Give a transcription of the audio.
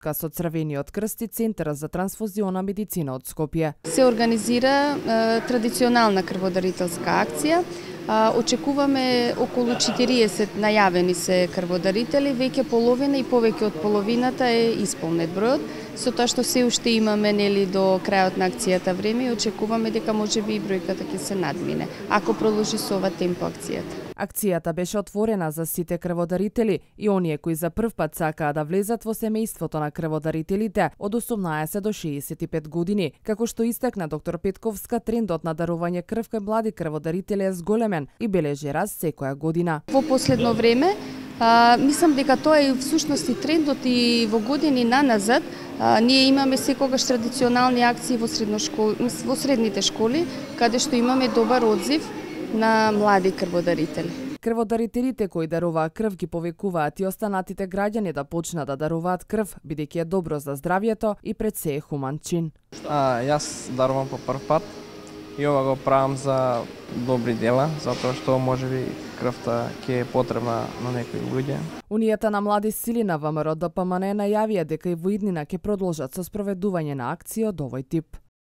Со Црвениот крст и Центарот за трансфузиона медицина од Скопје. Се организира традиционална крводарителска акција. Очекуваме околу 40 најавени се крводарители, веќе половина и повеќе од половината е исполнет бројот, со тоа што се уште имаме до крајот на акцијата време и очекуваме дека можеби и бројката ќе се надмине, ако продолжи со ова темпо акцијата. Акцијата беше отворена за сите крводарители и оние кои за прв пат сакаа да влезат во семејството на крводарителите од 18 до 65 години. Како што истакна доктор Петковска, трендот на дарување крв кај млади крводарители е зголемен и бележи раст секоја година. Во последно време, мислам дека тоа е всушност и трендот и во години наназад. Ние имаме секогаш традиционални акции во средните школи, каде што имаме добар одзив на млади крводарители. Крводарителите кои даруваат крв ги повикуваат и останатите граѓани да почнат да даруваат крв, бидејќи е добро за здравјето и пред се е хуман чин. Јас дарувам по прв пат и ова го правам за добри дела, затоа што можеби крвта ќе е потребна на некои луѓе. Унијата на млади сили на ВМРО ДПМН најавија дека и во иднина ќе продолжат со спроведување на акции од овој тип.